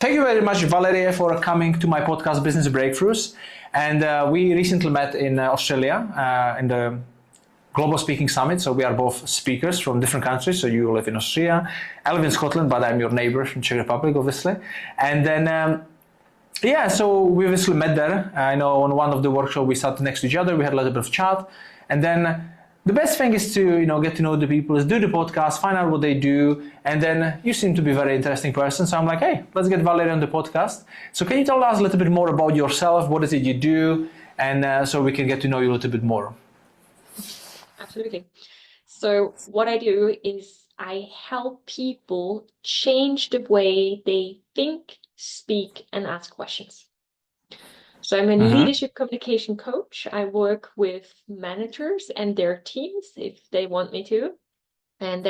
Thank you very much, Valeria, for coming to my podcast, Business Breakthroughs. And we recently met in Australia in the Global Speaking Summit. So we are both speakers from different countries. So you live in Austria, I live in Scotland, but I'm your neighbor from Czech Republic, obviously. And then, so we obviously met there. I know on one of the workshops we sat next to each other. We had a little bit of chat. And then the best thing is to get to know the people, is do the podcast, find out what they do, and then you seem to be a very interesting person. So I'm like, hey, let's get Valeria on the podcast. So can you tell us a little bit more about yourself? What is it you do? And so we can get to know you a little bit more. Absolutely. So what I do is I help people change the way they think, speak, and ask questions. So I'm a leadership communication coach. I work with managers and their teams if they want me to. And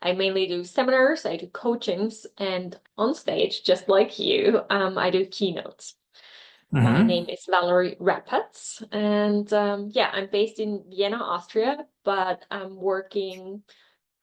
I mainly do seminars, I do coachings, and on stage, just like you, I do keynotes. My name is Valeria Rapatz, and I'm based in Vienna, Austria, but I'm working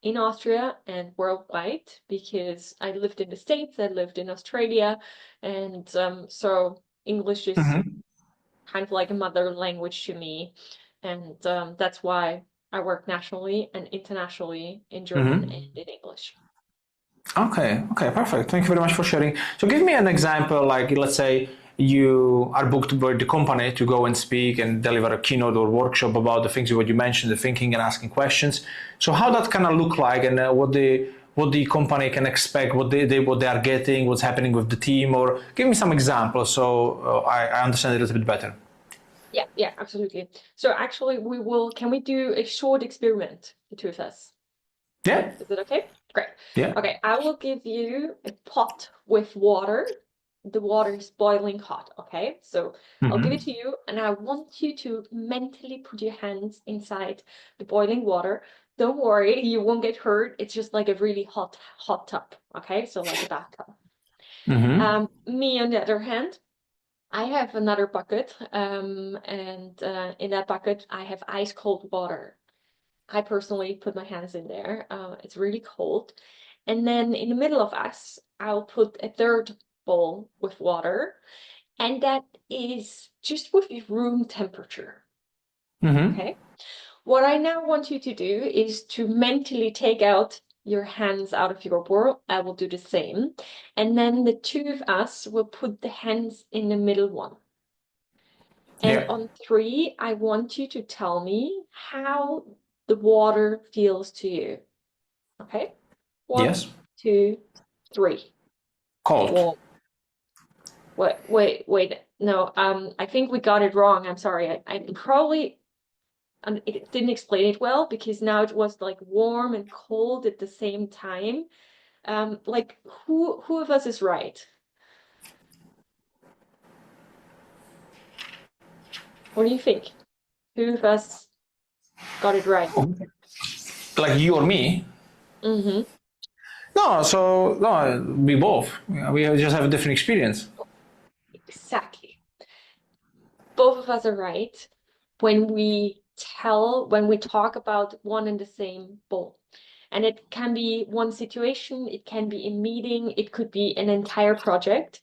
in Austria and worldwide because I lived in the States, I lived in Australia, and so English is kind of like a mother language to me, and that's why I work nationally and internationally in German and in English. Okay, perfect. Thank you very much for sharing. So give me an example, like let's say you are booked by the company to go and speak and deliver a keynote or workshop about the things what you mentioned, the thinking and asking questions. So how that kind of look like, and what the company can expect, what they are getting, what's happening with the team, or give me some examples so I understand it a little bit better. Yeah, absolutely. So actually can we do a short experiment, the two of us? Yeah. Is it okay? Great. Yeah. Okay, I will give you a pot with water. The water is boiling hot, okay? So I'll give it to you, and I want you to mentally put your hands inside the boiling water. Don't worry, you won't get hurt. It's just like a really hot tub, okay? So like a bathtub. Me, on the other hand, I have another bucket, and in that bucket, I have ice cold water. I personally put my hands in there. It's really cold. And then in the middle of us, I'll put a third bowl with water, and that is just with room temperature. Okay. What I now want you to do is to mentally take out your hands out of your bowl. I will do the same. And then the two of us will put the hands in the middle one. And on 3, I want you to tell me how the water feels to you. Okay? 1, 2, 3. Cold. Warm. Wait. No, I think we got it wrong. I'm sorry. I probably it didn't explain it well, because now it was like warm and cold at the same time. Like who of us is right? What do you think? Who of us got it right? Like you or me? No, we both. We just have a different experience. Exactly. Both of us are right when we talk about one and the same bowl. And it can be one situation, it can be a meeting, it could be an entire project.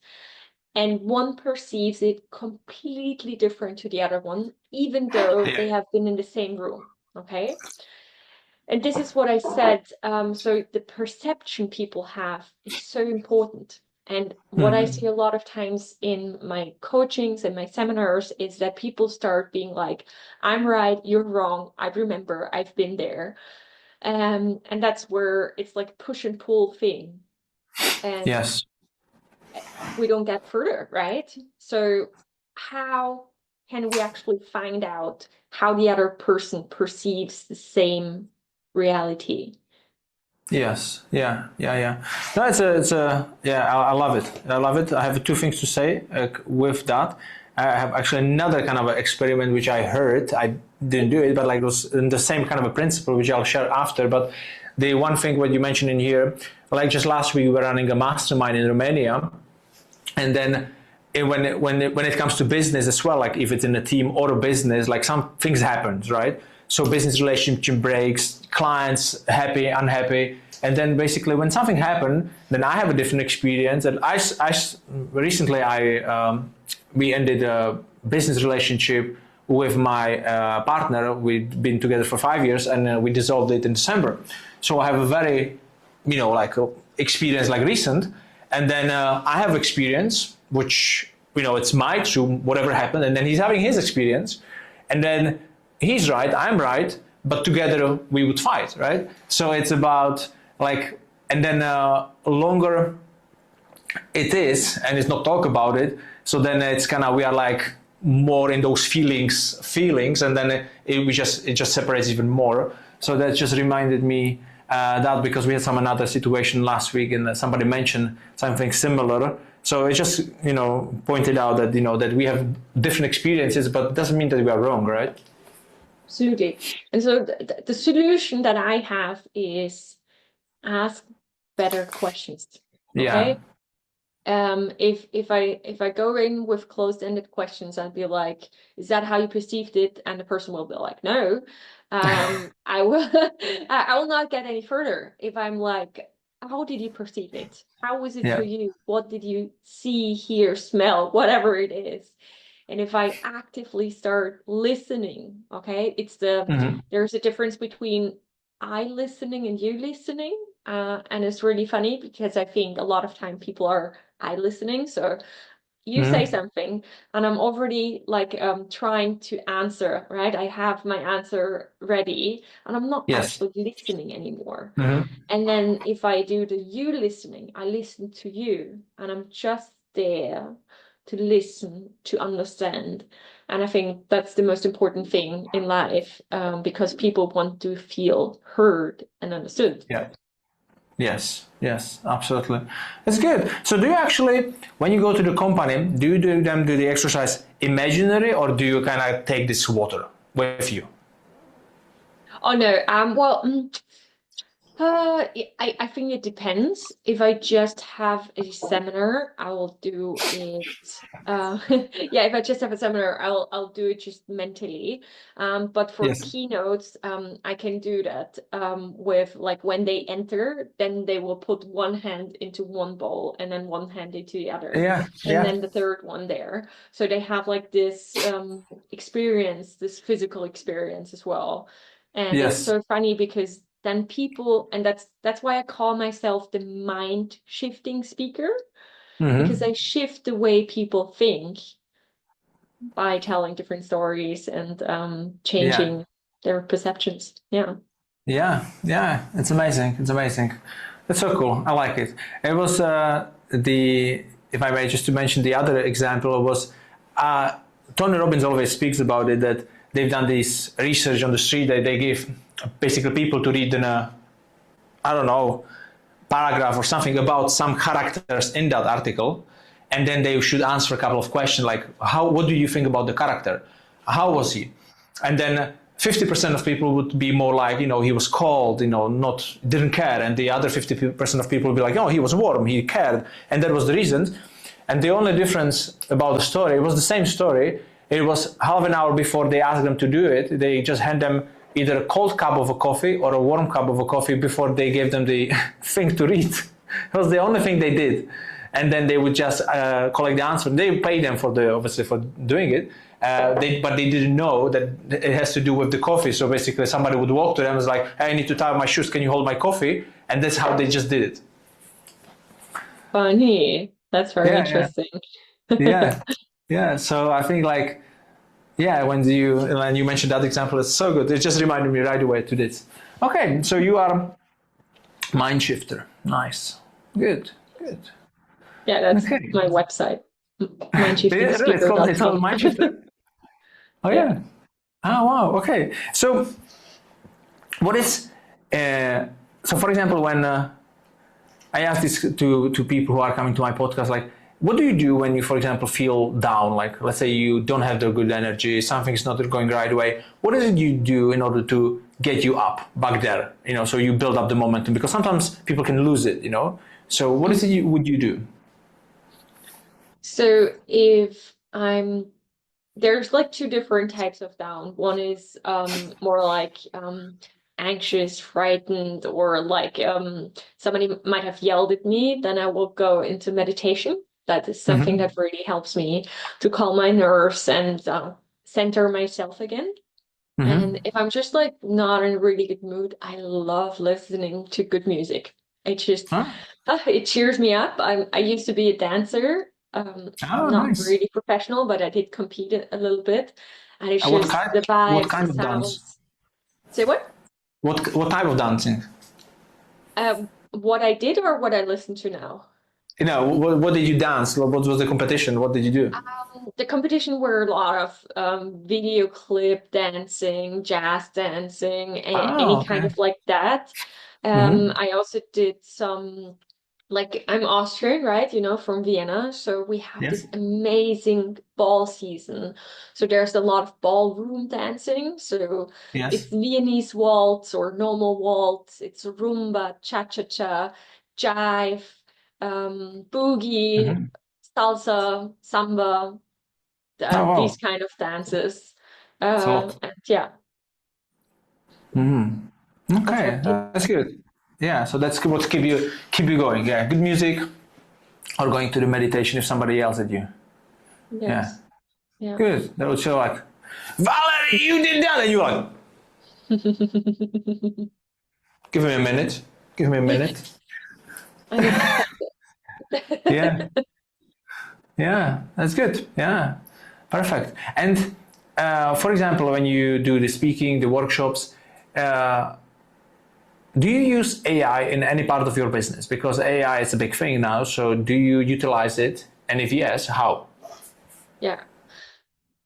And one perceives it completely different to the other one, even though they have been in the same room, okay? And this is what I said. So the perception people have is so important. And what I see a lot of times in my coachings and my seminars is that people start being like, I'm right, you're wrong, I remember, I've been there. And that's where it's like a push and pull thing. And we don't get further, right? So how can we actually find out how the other person perceives the same reality? Yes. Yeah. No, I love it. I have 2 things to say with that. I have actually another kind of experiment which I heard. I didn't do it, but like it was in the same kind of a principle, which I'll share after. But the one thing what you mentioned in here, like just last week we were running a mastermind in Romania, and then when it comes to business as well, like if it's in a team or a business, like some things happens, right? So business relationship breaks, clients happy, unhappy, And then basically when something happened, then I have a different experience. And recently we ended a business relationship with my partner. We've been together for 5 years, and we dissolved it in December. So I have a very, experience like recent. And then I have experience, which, it's my truth, whatever happened. And then he's having his experience. And then he's right, I'm right, but together we would fight, right? So it's about and then longer it is, and it's not talk about it. So then it's we are more in those feelings, and then it just separates even more. So that just reminded me that, because we had another situation last week, and somebody mentioned something similar. So it just pointed out that that we have different experiences, but it doesn't mean that we are wrong, right? Absolutely. And so the solution that I have is ask better questions. Okay. Yeah. If I go in with closed-ended questions, I'd be like, is that how you perceived it? And the person will be like, no. I will not get any further if I'm like, how did you perceive it? How was it for you? What did you see, hear, smell, whatever it is? And if I actively start listening, okay, there's a difference between I listening and you listening. And it's really funny because I think a lot of time people are I listening. So you say something and I'm already trying to answer, right? I have my answer ready and I'm not actually listening anymore. And then if I do the you listening, I listen to you and I'm just there to listen, to understand. And I think that's the most important thing in life, because people want to feel heard and understood. Yeah. Yes, absolutely. It's good. So do you actually, when you go to the company, do you do the exercise imaginary, or do you take this water with you? Oh no, I think it depends. If I just have a seminar, I will do it. If I just have a seminar, I'll do it just mentally. But for keynotes, I can do that with when they enter, then they will put one hand into one bowl and then one hand into the other, and then the third one there. So they have this experience, this physical experience as well. And it's so funny because then people, and that's why I call myself the mind shifting speaker, because I shift the way people think by telling different stories and changing their perceptions. Yeah, it's amazing. It's so cool. I like it. It was if I may just to mention the other example, was Tony Robbins always speaks about it, that they've done this research on the street that they give basically people to read in paragraph or something about some characters in that article, and then they should answer a couple of questions like, what do you think about the character? How was he? And then 50% of people would be more like, he was cold, didn't care. And the other 50% of people would be like, oh, he was warm, he cared. And that was the reason. And the only difference about the story, it was the same story. It was half an hour before they asked them to do it. They just hand them either a cold cup of a coffee or a warm cup of a coffee before they gave them the thing to read. It was the only thing they did. And then they would just collect the answer. They paid them obviously for doing it. But they didn't know that it has to do with the coffee. So basically somebody would walk to them and was like, hey, I need to tie my shoes. Can you hold my coffee? And that's how they just did it. Funny. That's very interesting. Yeah. So I think when you mentioned that example, it's so good. It just reminded me right away to this. Okay, so you are mind shifter. Nice. Good. Yeah, that's my website. Mindshiftingspeaker.com. It's called mind shifter. Oh yeah. Oh wow. Okay. So what is so for example, when I ask this to people who are coming to my podcast, what do you do when you, for example, feel down? Let's say you don't have the good energy, something's not going right away. What is it you do in order to get you up back there? So you build up the momentum, because sometimes people can lose it. So what is it would you do? So if there's two different types of down. One is more anxious, frightened, or like somebody might have yelled at me, then I will go into meditation. That is something that really helps me to calm my nerves and center myself again. And if I'm just like not in a really good mood, I love listening to good music. It just Huh? it cheers me up. I used to be a dancer, Oh, not nice. really professional, but I did compete a little bit. And it's What just kind? the What vibes, the kind of dance? sounds. Say what? What type of dancing? What I did or what I listen to now? What did you dance? What was the competition? What did you do? The competition were a lot of video clip dancing, jazz dancing, Oh, any kind okay. of like that. Mm-hmm. I also did some, like I'm Austrian, right? You know, from Vienna. So we have Yes. this amazing ball season. So there's a lot of ballroom dancing. So it's Yes. Viennese waltz or normal waltz. It's rumba, cha-cha-cha, jive, boogie, Mm-hmm. salsa, samba, Oh, these wow. kind of dances. It's a lot. And yeah, Mm-hmm. that's what Okay, I did. that's good. Yeah, so that's what keep you going. Yeah, good music or going to the meditation if somebody yells at you. Yeah, Yes. Yeah. good. That would show like, Valerie, you did that, and you're like, give me a minute. Give me a minute. I need to practice. Yeah, yeah, that's good. Yeah, perfect. And for example, when you do the speaking, the workshops, uh, do you use AI in any part of your business? Because AI is a big thing now. So do you utilize it? And if yes, how? Yeah.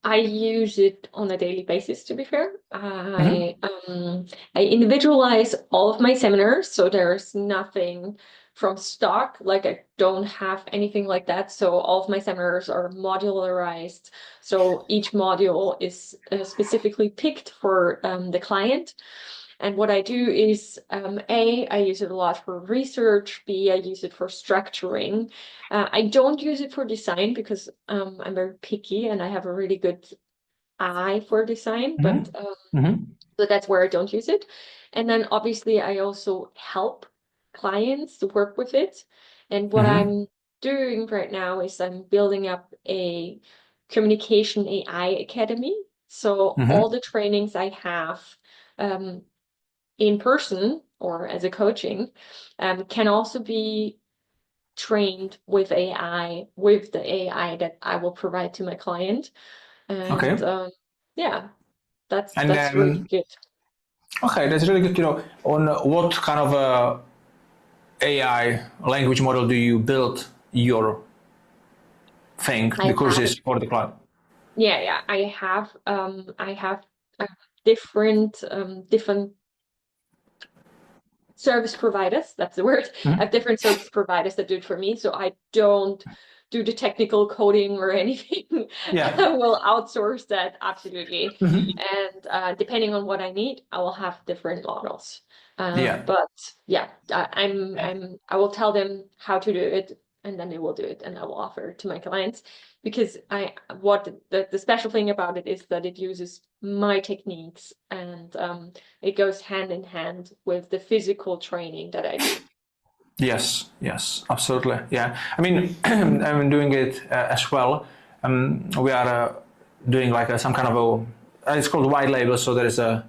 I use it on a daily basis, to be fair. Mm-hmm. I individualize all of my seminars, so there's nothing from stock. Like I don't have anything like that. So all of my seminars are modularized. So each module is specifically picked for the client. And what I do is, A, I use it a lot for research. B, I use it for structuring. I don't use it for design because I'm very picky and I have a really good eye for design, but Mm-hmm. Mm-hmm. so that's where I don't use it. And then obviously I also help clients to work with it. And what Mm-hmm. I'm doing right now is I'm building up a communication AI academy. So all Mm-hmm. the trainings I have um, in person or as a coaching can also be trained with AI, with the AI that I will provide to my client. And Okay. yeah, And that's really good. okay, that's really good to know. On what kind of AI language model do you build your thing, I the have courses for the client? yeah, I have different different service providers, that's the word. I have Mm-hmm. different service providers that do it for me. So I don't do the technical coding or anything. Yeah. I will outsource that absolutely. Mm-hmm. And depending on what I need, I will have different models. Yeah. But yeah, I will tell them how to do it and then they will do it and I will offer it to my clients because what the special thing about it is that it uses my techniques and it goes hand in hand with the physical training that I do. Yes. Yes. Absolutely. Yeah. I mean, I'm doing it as well. We are doing like some kind of it's called white label. So there is a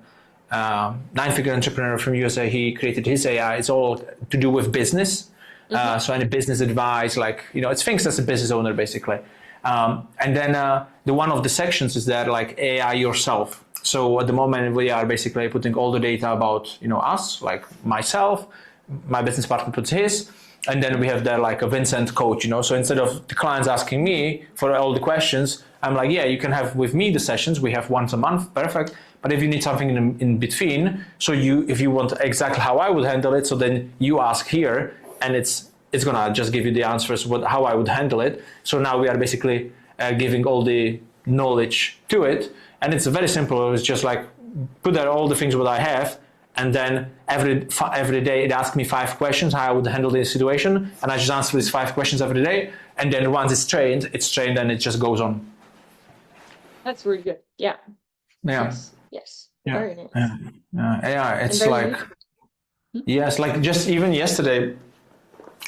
nine-figure entrepreneur from USA. He created his AI. It's all to do with business. Mm-hmm. So any business advice, like it's things as a business owner basically. And then the one of the sections is that like AI yourself. So at the moment we are basically putting all the data about us, like myself, my business partner puts his, and then we have there like a Vincent coach. So instead of the clients asking me for all the questions, I'm like, yeah, you can have with me the sessions. We have once a month, perfect. But if you need something in between, so if you want exactly how I would handle it, so then you ask here, and it's gonna just give you the answers how I would handle it. So now we are basically giving all the knowledge to it, and it's very simple. It's just like put there all the things what I have, and then every day it asks me 5 questions how I would handle this situation, and I just answer these 5 questions every day, and then once it's trained, and it just goes on. That's really good. Yeah. Yeah. Yes. Yes. Yeah. Very nice. Yeah. Yeah. And It's very like, useful. yes, like just even yesterday,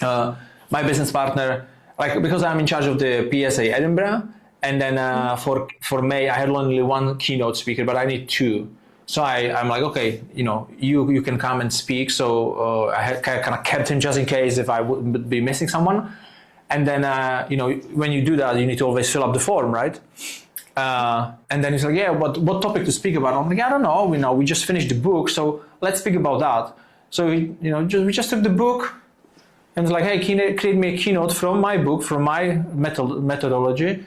my business partner, like because I'm in charge of the PSA Edinburgh, and then for May I had only one keynote speaker, but I need two. So I'm like, okay, you can come and speak. So I had kind of kept him just in case if I would be missing someone. And then when you do that, you need to always fill up the form, right? And then he's like, yeah, what topic to speak about? I'm like, I don't know. We just finished the book, so let's speak about that. So we just took the book. And it's like, hey, create me a keynote from my book, from my methodology.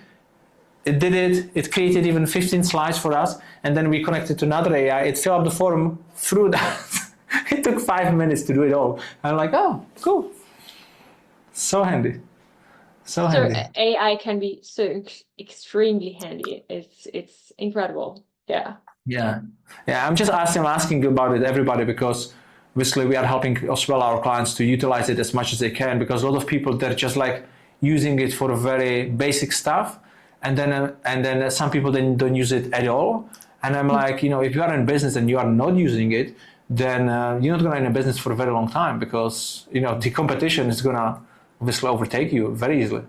It did it. It created even 15 slides for us. And then we connected to another AI. It filled up the form through that. It took 5 minutes to do it all. I'm like, oh, cool. So handy. So handy. AI can be so extremely handy. It's incredible. Yeah. Yeah. I'm just asking about it, everybody, because obviously we are helping as well our clients to utilize it as much as they can, because a lot of people, they're just like using it for very basic stuff, and then some people then don't use it at all. And I'm like, if you are in business and you are not using it, then you're not going to be in a business for a very long time, because the competition is going to obviously overtake you very easily.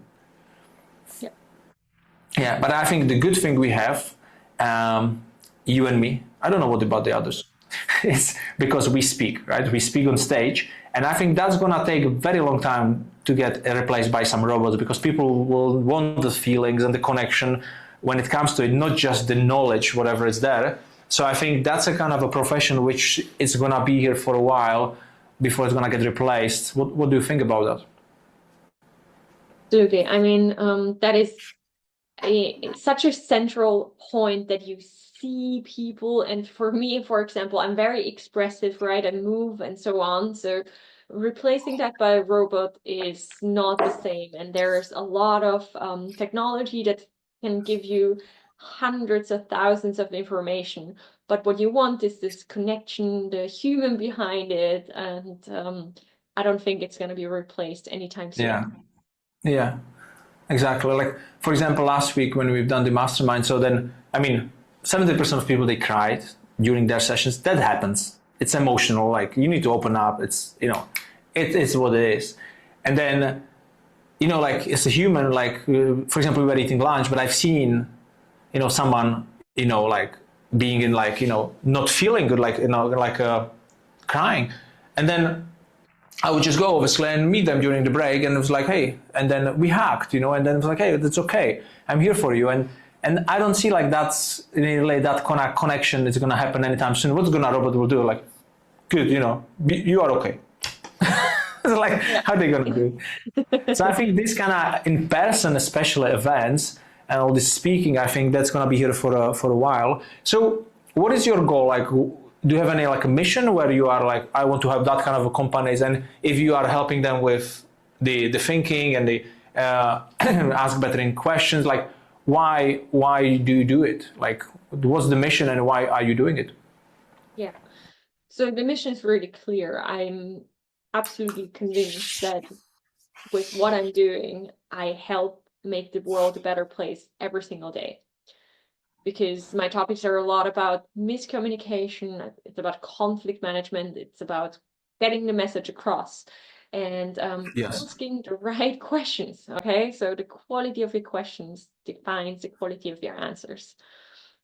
Yeah, but I think the good thing we have, you and me, I don't know what about the others, it's because we speak, right? We speak on stage, and I think that's gonna take a very long time to get replaced by some robots, because people will want the feelings and the connection when it comes to it, not just the knowledge, whatever is there. So I think that's a kind of a profession which is gonna be here for a while before it's gonna get replaced. What do you think about that? Absolutely. I mean, that is such a central point, that you see people. And for me, for example, I'm very expressive, right? I move and so on. So replacing that by a robot is not the same. And there's a lot of technology that can give you hundreds of thousands of information. But what you want is this connection, the human behind it. And I don't think it's going to be replaced anytime soon. Yeah. Exactly. Like, for example, last week when we've done the mastermind, so then, 70% of people, they cried during their sessions. That happens. It's emotional. Like, you need to open up. It's, it is what it is. And then, like, as a human, like, for example, we were eating lunch, but I've seen, someone, like, being in, like, not feeling good, like, crying. And then I would just go obviously and meet them during the break, and it was like, hey, and then we hugged, and then it was like, hey, that's okay, I'm here for you, and I don't see like that's that kind of connection is gonna happen anytime soon. What's gonna robot will do? Like, good, you are okay. It's like, how are they gonna do it? So I think this kind of in person, especially events and all this speaking, I think that's gonna be here for a while. So what is your goal? Like, do you have any like a mission where you are like, I want to have that kind of a companies, and if you are helping them with the thinking and the ask bettering questions, like why do you do it? Like, what's the mission and why are you doing it? Yeah. So the mission is really clear. I'm absolutely convinced that with what I'm doing, I help make the world a better place every single day. Because my topics are a lot about miscommunication, it's about conflict management, it's about getting the message across, and asking the right questions, okay? So the quality of your questions defines the quality of your answers.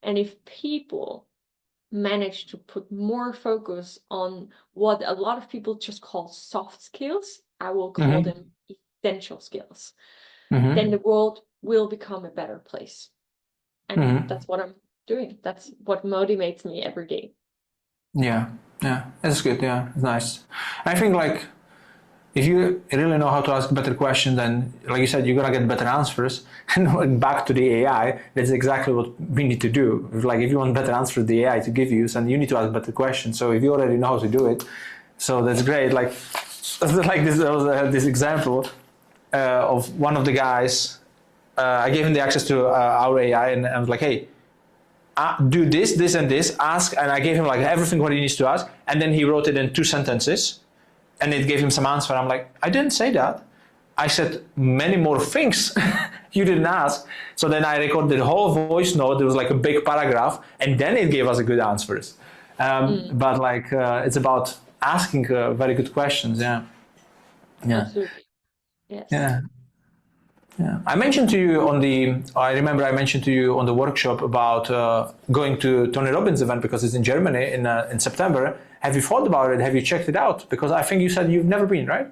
And if people manage to put more focus on what a lot of people just call soft skills, I will call them essential skills, then the world will become a better place. And that's what I'm doing. That's what motivates me every day. Yeah, that's good. Yeah, it's nice. I think like if you really know how to ask better questions, then like you said, you're gonna get better answers. And back to the AI, that's exactly what we need to do. Like if you want better answers, the AI to give you, then you need to ask better questions. So if you already know how to do it, so that's great. Like this example of one of the guys. I gave him the access to our AI, and I was like, hey, do this, and this, ask, and I gave him like everything what he needs to ask, and then he wrote it in 2 sentences, and it gave him some answer. I'm like, I didn't say that. I said many more things you didn't ask. So then I recorded the whole voice note. It was like a big paragraph, and then it gave us a good answers. But like it's about asking very good questions. Yeah. Absolutely. Yes. Yeah. Yeah. I remember I mentioned to you on the workshop about going to Tony Robbins event because it's in Germany in September. Have you thought about it? Have you checked it out? Because I think you said you've never been, right?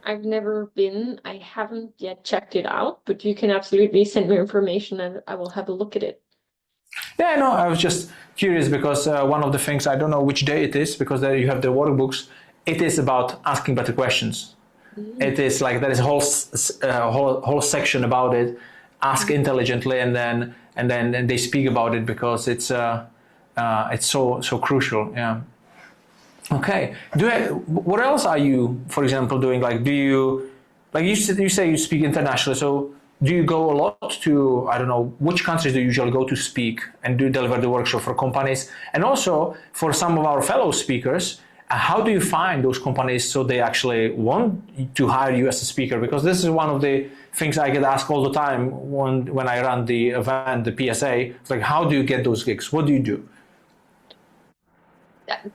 I've never been. I haven't yet checked it out, but you can absolutely send me information and I will have a look at it. Yeah, no, I was just curious because one of the things, I don't know which day it is, because there you have the workbooks, it is about asking better questions. It is like there is a whole section about it, ask intelligently, and then they speak about it because it's so crucial. Yeah. Okay. What else are you, for example, doing? Like, you say you speak internationally, so do you go a lot to, I don't know, which countries do you usually go to speak and do deliver the workshop for companies? And also for some of our fellow speakers, how do you find those companies so they actually want to hire you as a speaker? Because this is one of the things I get asked all the time when I run the event, the PSA. It's like, how do you get those gigs? What do you do?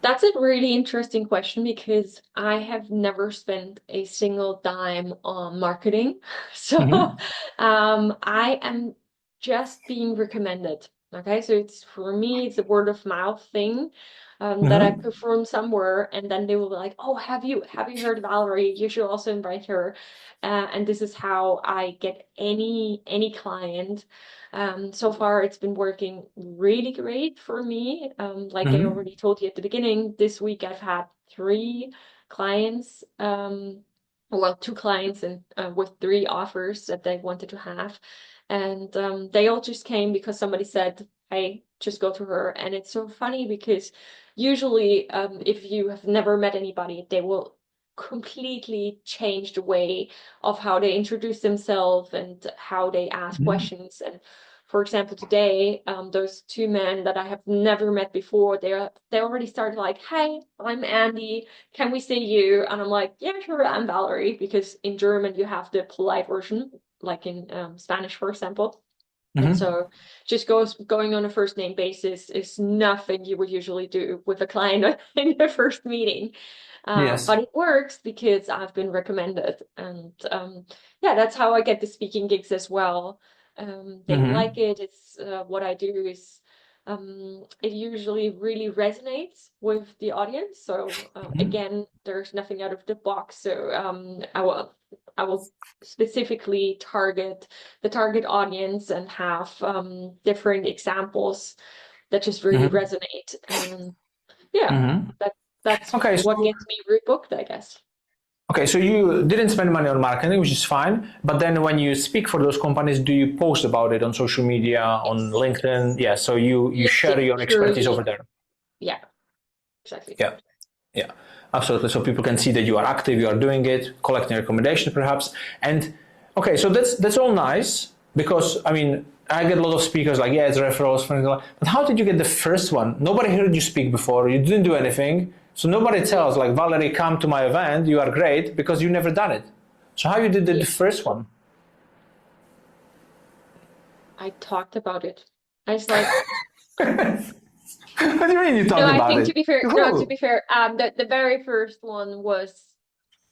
That's a really interesting question because I have never spent a single dime on marketing. So I am just being recommended. Okay, so it's for me, it's a word of mouth thing that I perform somewhere, and then they will be like, "Oh, have you heard Valerie? You should also invite her." And this is how I get any client. So far, it's been working really great for me. Like I already told you at the beginning, this week I've had 3 clients, well, 2 clients and with 3 offers that they wanted to have. And they all just came because somebody said, "Hey, just go to her." And it's so funny because usually, if you have never met anybody, they will completely change the way of how they introduce themselves and how they ask questions. And for example, today, those 2 men that I have never met before, they already started like, "Hey, I'm Andy. Can we say you?" And I'm like, "Yeah, sure, I'm Valerie," because in German you have the polite version, like in Spanish, for example. And so just going on a first name basis is nothing you would usually do with a client in the first meeting. Yes. But it works because I've been recommended. And yeah, that's how I get the speaking gigs as well. They like it. It's what I do is it usually really resonates with the audience. So again, there's nothing out of the box. So I will specifically target the target audience and have different examples that just really resonate. And yeah, that's Okay, what so gets me rebooked, I guess. okay, so you didn't spend money on marketing, which is fine. But then when you speak for those companies, do you post about it on social media, on Yes. LinkedIn? Yeah, so you share LinkedIn your expertise purely. over there. Yeah, exactly. Yeah, yeah, absolutely. So people can see that you are active, you are doing it, collecting recommendations perhaps. And okay, so that's all nice because I mean I get a lot of speakers like, yeah, it's referrals, but how did you get the first one? Nobody heard you speak before. You didn't do anything. So nobody tells like, Valerie, come to my event. You are great because you never done it. So how you did the Yeah, first one? I talked about it. I was like, What do you mean you no, talked I about think it? to be fair, no, to Who? be fair, the very first one was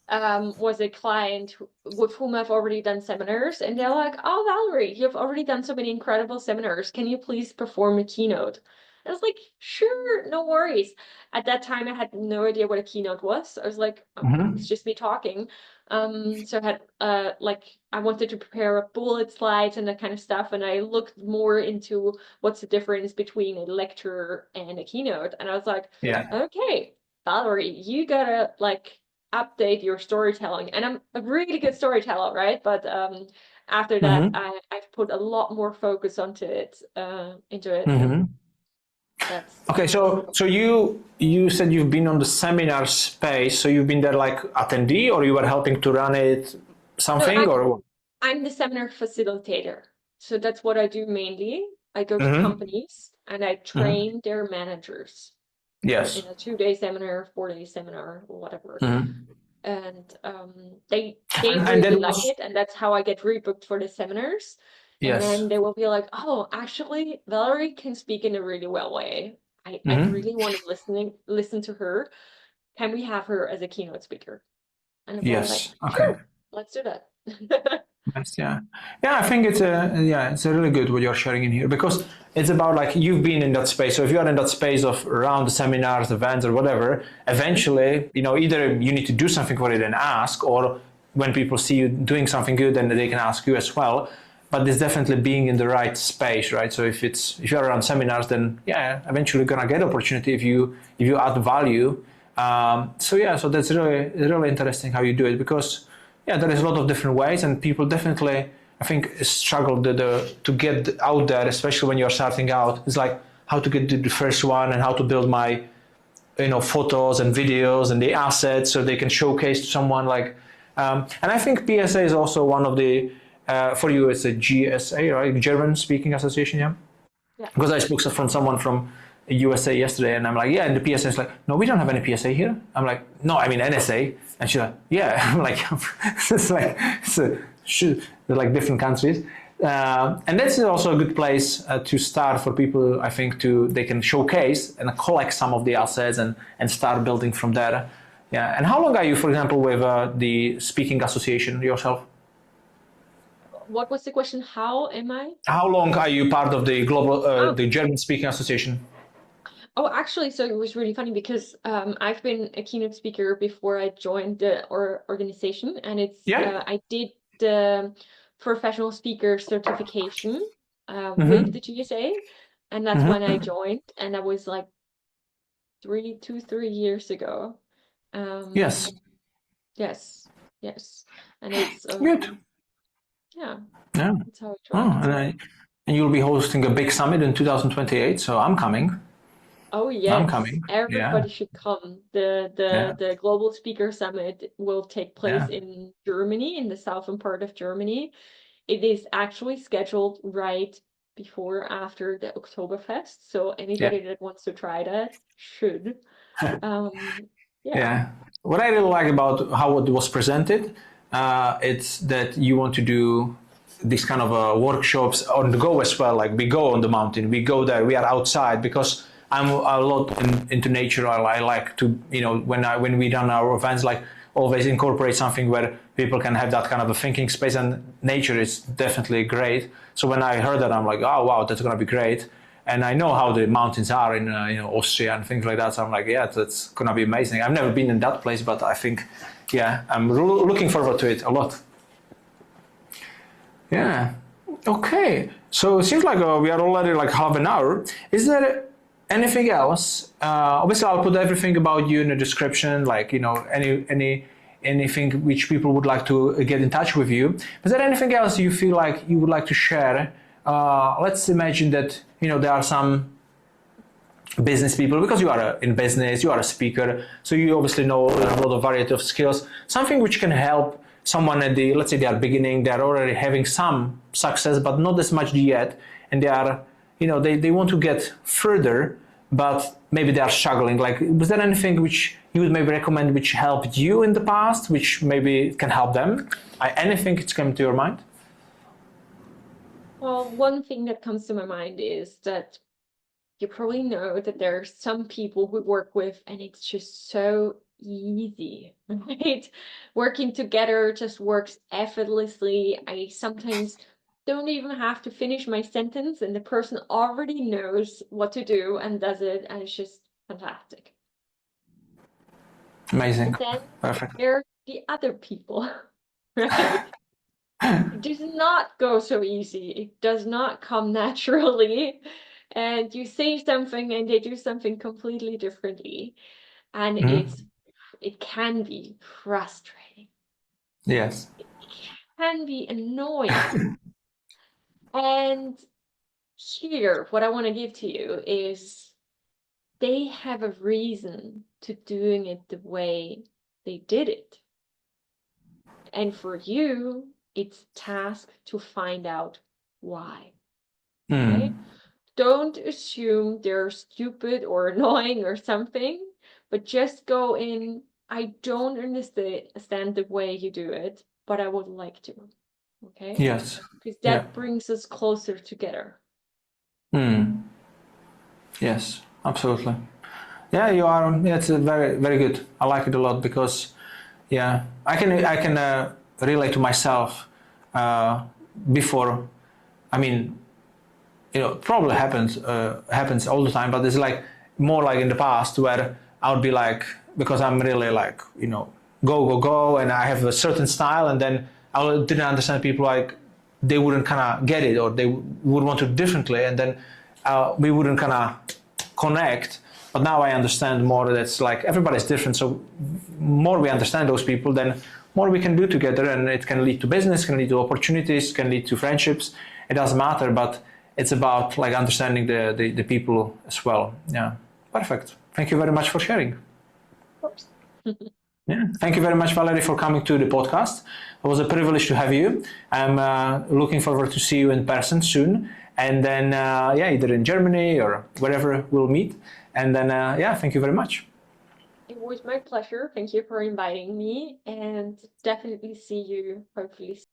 a client with whom I've already done seminars, and they're like, "Oh, Valerie, you've already done so many incredible seminars. Can you please perform a keynote?" I was like, "Sure, no worries." At that time, I had no idea what a keynote was. I was like, "Oh, it's just me talking." So I had like I wanted to prepare a bullet slides and that kind of stuff, and I looked more into what's the difference between a lecture and a keynote, and I was like, Yeah. "Okay, Valerie, you gotta like update your storytelling." And I'm a really good storyteller, right? But after that, I've put a lot more focus into it, and that's Okay, so you said you've been on the seminar space, so you've been there like attendee, or you were helping to run it, no, something, or what? I'm the seminar facilitator. So that's what I do mainly. I go to Mm-hmm. companies and I Mm-hmm. train their managers in Yes. a 2-day seminar, 4-day seminar, or whatever. Mm-hmm. and they And that really like was, it, and that's how I get rebooked for the seminars. And yes. then they will be like, oh, actually, Valerie can speak in a really well way. I Hmm. really want to listen to her. Can we have her as a keynote speaker? And I'm probably like, Yes. Okay. sure, let's do that. Yes, yeah, yeah. I think it's a really good what you're sharing in here because it's about like you've been in that space. So if you are in that space of around the seminars, events, or whatever, eventually, either you need to do something for it and ask, or when people see you doing something good, then they can ask you as well. But it's definitely being in the right space, right? So if you're around seminars, then yeah, eventually you're gonna get opportunity if you add value. So that's really interesting how you do it because yeah, there is a lot of different ways, and people definitely, I think, struggle to get out there, especially when you're starting out. It's like how to get the first one and how to build my, photos and videos and the assets so they can showcase to someone. And I think PSA is also one of the, for you, it's a GSA, right? German Speaking Association, yeah? Yeah. Because I spoke from someone from USA yesterday, and I'm like, yeah, and the PSA is like, no, we don't have any PSA here. I'm like, no, I mean NSA, and she's like, yeah, I'm like, they're like different countries, and that's also a good place to start for people. I think they can showcase and collect some of the assets and start building from there. Yeah, and how long are you, for example, with the Speaking Association yourself? What was the question? How am I? How long are you part of the Oh, the German Speaking Association? oh, actually, so it was really funny because I've been a keynote speaker before I joined the organization, and Yeah. I did the professional speaker certification with Mm-hmm. the GSA, and that's when I Mm-hmm. joined, and that was like 3 years ago. Yes. Um, yes, yes, and it's Good. yeah, Yeah. that's how I Oh, joined. and you'll be hosting a big summit in 2028, so I'm coming. Oh I'm yes, coming. Yeah. everybody should come. The Yeah. the the Global Speaker Summit will take place Yeah. in Germany, in the southern part of Germany. It is actually scheduled right before after the Oktoberfest, so Yeah. anybody that wants to try that should. Yeah. Yeah. What I really like about how it was presented, it's that you want to do these kind of workshops on the go as well. Like we go on the mountain, we go there, we are outside because I'm a lot into nature. I like to, when we run our events, like always incorporate something where people can have that kind of a thinking space, and nature is definitely great. So when I heard that, I'm like, oh wow, that's gonna be great. And I know how the mountains are in Austria and things like that. So I'm like, yeah, that's gonna be amazing. I've never been in that place, but I think, yeah, I'm looking forward to it a lot. Yeah. Okay. So it seems like we are already like half an hour. Is there anything else? Obviously, I'll put everything about you in the description, like anything which people would like to get in touch with you. Is there anything else you feel like you would like to share? Let's imagine that there are some business people, because you are in business, you are a speaker, so you obviously know a lot of variety of skills, something which can help someone at the, let's say they are beginning, they are already having some success but not as much yet, and they are, they want to get further, but maybe they are struggling. Like, was there anything which you would maybe recommend which helped you in the past, which maybe can help them? Anything that's come to your mind? Well, one thing that comes to my mind is that you probably know that there are some people we work with and it's just so easy, right? Working together just works effortlessly. I sometimes don't even have to finish my sentence and the person already knows what to do and does it, and it's just fantastic. Amazing. And then Perfect. there are the other people, right? It does not go so easy. It does not come naturally. And you say something and they do something completely differently. And Mhm. it can be frustrating. Yes. It can be annoying. And here, what I want to give to you is they have a reason to doing it the way they did it. And for you, it's task to find out why. Okay? Mm. Don't assume they're stupid or annoying or something, but just go in I don't understand the way you do it, but I would like to. Okay? Yes. Because Yeah. that brings us closer together. Yes, absolutely. Yeah, you are. Yeah, it's very, very good. I like it a lot because, yeah, I can relate to myself before. I mean, probably happens all the time, but it's like more like in the past where I would be like, because I'm really like, go go go, and I have a certain style, and then I didn't understand people, like they wouldn't kind of get it, or they would want to do differently, and then we wouldn't kind of connect. But now I understand more that it's like everybody's different, so more we understand those people, then more we can do together, and it can lead to business, can lead to opportunities, can lead to friendships. It doesn't matter, but it's about like understanding the people as well. Yeah, perfect. Thank you very much for sharing. Of course. Yeah, thank you very much, Valerie, for coming to the podcast. It was a privilege to have you. I'm looking forward to see you in person soon, and then yeah, either in Germany or wherever we'll meet. And then yeah, thank you very much. It was my pleasure. Thank you for inviting me, and definitely see you hopefully